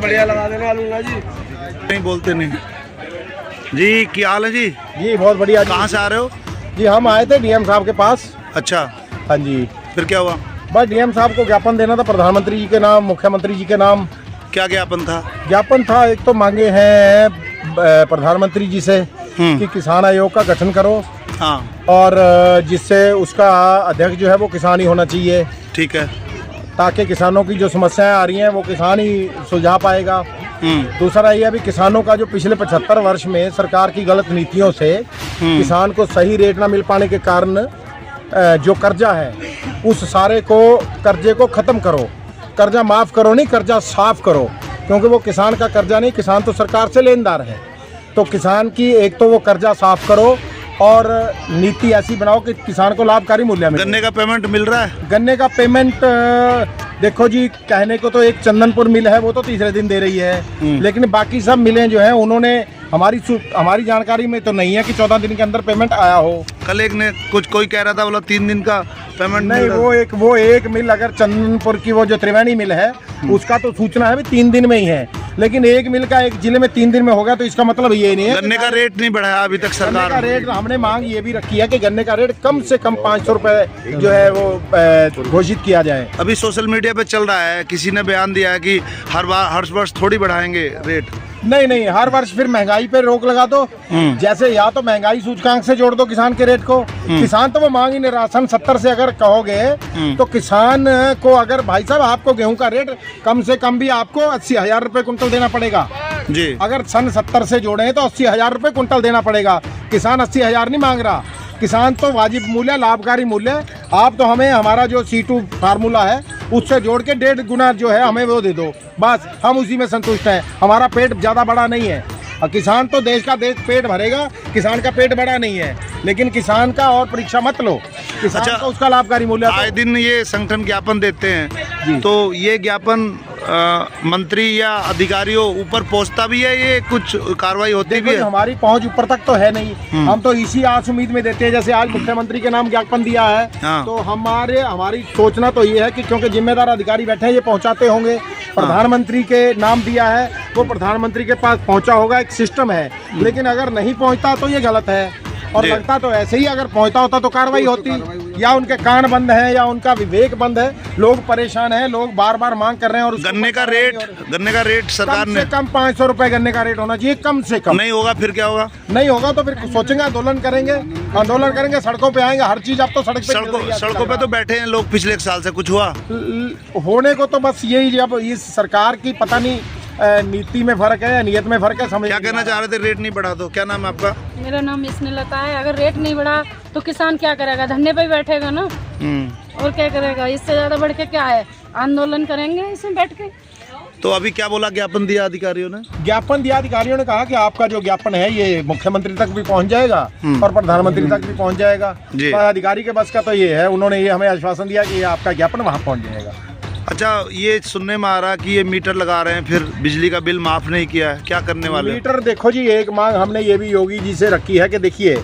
बढ़िया लगा देना लूंगा जी। नहीं बोलते नहीं जी। क्या हाल है जी? जी बहुत बढ़िया। कहाँ से आ रहे हो? जी हम आए थे डीएम साहब के पास। अच्छा, हाँ जी। फिर क्या हुआ? बस डीएम साहब को ज्ञापन देना था, प्रधानमंत्री जी के नाम, मुख्यमंत्री जी के नाम। क्या ज्ञापन था? ज्ञापन था, एक तो मांगे हैं प्रधानमंत्री जी से कि किसान आयोग का गठन करो। हाँ, और जिससे उसका अध्यक्ष जो है वो किसान ही होना चाहिए, ठीक है। ताकि किसानों की जो समस्याएं आ रही हैं वो किसान ही सुलझा पाएगा। दूसरा ये अभी किसानों का जो पिछले 75 वर्ष में सरकार की गलत नीतियों से किसान को सही रेट ना मिल पाने के कारण जो कर्जा है उस सारे को कर्जे को ख़त्म करो। कर्जा माफ़ करो नहीं, कर्जा साफ करो, क्योंकि वो किसान का कर्जा नहीं, किसान तो सरकार से लेनदार है। तो किसान की एक तो वो कर्जा साफ करो और नीति ऐसी बनाओ कि किसान को लाभकारी मूल्य मिले। गन्ने का पेमेंट मिल रहा है? गन्ने का पेमेंट देखो जी, कहने को तो एक चंदनपुर मिल है वो तो तीसरे दिन दे रही है, लेकिन बाकी सब मिलें जो हैं उन्होंने हमारी जानकारी में तो नहीं है कि 14 दिन के अंदर पेमेंट आया हो। कल एक ने कोई कह रहा था बोला 3 दिन का पेमेंट नहीं, वो एक मिल, अगर चंदनपुर की वो जो त्रिवेणी मिल है उसका तो सूचना है भी 3 दिन में ही है, लेकिन एक मिल का एक जिले में 3 दिन में होगा तो इसका मतलब ये नहीं है। गन्ने का रेट नहीं बढ़ाया अभी तक सरकार? गन्ने का रेट हमने मांग ये भी रखी है कि गन्ने का रेट कम से कम 500 रुपए जो है वो घोषित किया जाए। अभी सोशल मीडिया पे चल रहा है, किसी ने बयान दिया है कि हर वर्ष थोड़ी बढ़ाएंगे रेट। नहीं, हर वर्ष फिर महंगाई पे रोक लगा दो। जैसे या तो महंगाई सूचकांक से जोड़ दो किसान के रेट को। किसान तो वो मांग ही नहीं, राशन 70 से अगर कहोगे तो किसान को, अगर भाई साहब आपको गेहूं का रेट कम से कम भी आपको 80,000 रुपए कुंटल देना पड़ेगा जी। अगर सन 70 से जोड़े तो 80,000 रुपए कुंटल देना पड़ेगा। किसान 80,000 नहीं मांग रहा, किसान तो वाजिब मूल्य, लाभकारी मूल्य। आप तो हमें हमारा जो C2 फार्मूला है उससे जोड़ के 1.5 गुना जो है हमें वो दे दो, बस हम उसी में संतुष्ट हैं। हमारा पेट ज़्यादा बड़ा नहीं है, और किसान तो देश पेट भरेगा, किसान का पेट बड़ा नहीं है, लेकिन किसान का और परीक्षा मत लो, किसान अच्छा, का उसका लाभकारी मूल्य। आए दिन ये संगठन ज्ञापन देते हैं, तो ये ज्ञापन मंत्री या अधिकारियों ऊपर पहुंचता भी है, ये कुछ कार्रवाई होती भी है? हमारी पहुंच ऊपर तक तो है नहीं, हम तो इसी आस उम्मीद में देते हैं। जैसे आज मुख्यमंत्री के नाम ज्ञापन दिया है, तो हमारी सोचना तो ये है कि क्योंकि जिम्मेदार अधिकारी बैठे हैं ये पहुंचाते होंगे। प्रधानमंत्री के नाम दिया है, वो प्रधानमंत्री के पास पहुंचा होगा, एक सिस्टम है। लेकिन अगर नहीं पहुंचता तो ये गलत है, और लगता तो ऐसे ही अगर पहुंचता होता तो कार्रवाई होती। या उनके कान बंद हैं या उनका विवेक बंद है, लोग परेशान हैं, लोग बार बार मांग कर रहे हैं। और गन्ने का रेट सरकार ने कम 500 रुपए गन्ने का रेट होना चाहिए, कम से कम। नहीं होगा फिर क्या होगा? नहीं होगा तो फिर सोचेंगे, आंदोलन करेंगे, सड़कों पे आएंगे। हर चीज अब तो सड़कों पे तो बैठे हैं लोग पिछले 1 साल से। कुछ हुआ होने को तो बस यही, अब इस सरकार की पता नहीं नीति में फर्क है या नियत में फर्क है, समझ। क्या कहना चाह रहे थे? रेट नहीं बढ़ा तो? क्या नाम है आपका? मेरा नाम स्नेहलता है। अगर रेट नहीं बढ़ा तो किसान क्या करेगा? धरने पे ही बैठेगा ना, और क्या करेगा? इससे ज्यादा बढ़ के क्या है? आंदोलन करेंगे इसमें बैठ के। तो अभी क्या बोला, ज्ञापन दिया अधिकारियों ने? ज्ञापन दिया अधिकारियों ने, कहा कि आपका जो ज्ञापन है ये मुख्यमंत्री तक भी पहुंच जाएगा और प्रधानमंत्री तक भी पहुंच जाएगा। तो अधिकारी के बस का तो ये है, उन्होंने ये हमें आश्वासन दिया कि ये आपका ज्ञापन वहाँ पहुँच जाएगा। अच्छा, ये सुनने में आ रहा कि ये मीटर लगा रहे हैं, फिर बिजली का बिल माफ नहीं किया है, क्या करने वाले? मीटर देखो जी, एक मांग हमने ये भी योगी जी से रखी है कि देखिए,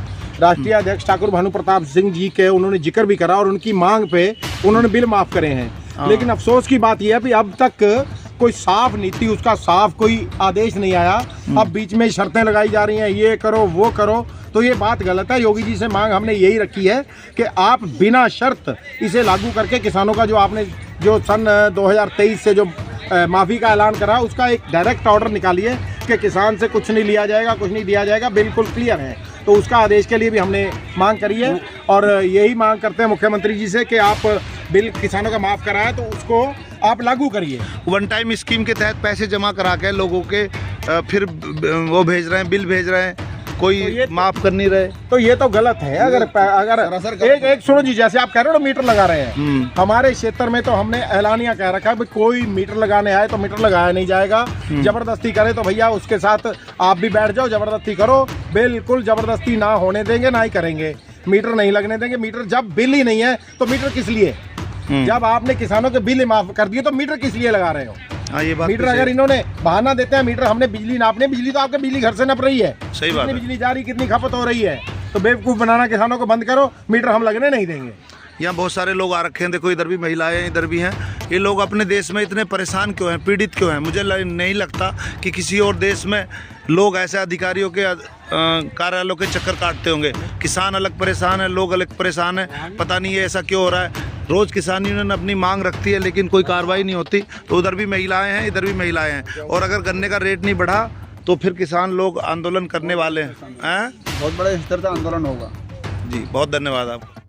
राष्ट्रीय अध्यक्ष ठाकुर भानु प्रताप सिंह जी के उन्होंने जिक्र भी करा और उनकी मांग पे उन्होंने बिल माफ करे हैं। लेकिन अफसोस की बात यह है कि अब तक कोई साफ नीति, उसका साफ कोई आदेश नहीं आया। अब बीच में शर्तें लगाई जा रही हैं, ये करो वो करो, तो ये बात गलत है। योगी जी से मांग हमने यही रखी है कि आप बिना शर्त इसे लागू करके किसानों का जो सन 2023 से जो माफ़ी का ऐलान करा, उसका एक डायरेक्ट ऑर्डर निकालिए कि किसान से कुछ नहीं लिया जाएगा, कुछ नहीं दिया जाएगा, बिल्कुल क्लियर है। तो उसका आदेश के लिए भी हमने मांग करी है, और यही मांग करते हैं मुख्यमंत्री जी से कि आप बिल किसानों का माफ़ कराए तो उसको आप लागू करिए। वन टाइम स्कीम के तहत पैसे जमा करा के लोगों के फिर वो भेज रहे हैं, बिल भेज रहे हैं, कोई तो माफ कर नहीं रहे, तो ये तो गलत है। अगर एक सुनो जी, जैसे आप कह रहे हो मीटर लगा रहे हैं, हमारे क्षेत्र में तो हमने ऐलानिया कह रखा है, कोई मीटर लगाने आए तो मीटर लगाया नहीं जाएगा। जबरदस्ती करे तो भैया उसके साथ आप भी बैठ जाओ, जबरदस्ती करो, बिल्कुल जबरदस्ती ना होने देंगे, ना ही करेंगे। मीटर नहीं लगने देंगे। मीटर जब बिल ही नहीं है तो मीटर किस लिए? जब आपने किसानों के बिल माफ कर दिए तो मीटर किस लिए लगा रहे हो? ये बात मीटर अगर इन्होंने बहाना देते हैं, मीटर हमने बिजली नापने, बिजली तो आपके बिजली घर से नप रही है, सही बात है, बिजली जा रही, कितनी खपत हो रही है, तो बेवकूफ बनाना किसानों को बंद करो, मीटर हम लगने नहीं देंगे। यहाँ बहुत सारे लोग आ रखे हैं, देखो इधर भी महिलाएं इधर भी हैं, ये लोग अपने देश में इतने परेशान क्यों हैं, पीड़ित क्यों हैं? मुझे नहीं लगता कि किसी और देश में लोग ऐसे अधिकारियों के कार्यालयों के चक्कर काटते होंगे। किसान अलग परेशान है, लोग अलग परेशान है, पता नहीं ये ऐसा क्यों हो रहा है। रोज़ किसान यूनियन अपनी मांग रखती है लेकिन कोई कार्रवाई नहीं होती। तो उधर भी महिलाएं हैं, इधर भी महिलाएं हैं, और अगर गन्ने का रेट नहीं बढ़ा तो फिर किसान लोग आंदोलन करने वाले हैं। बहुत बड़े स्तर पर आंदोलन होगा। जी बहुत धन्यवाद आपका।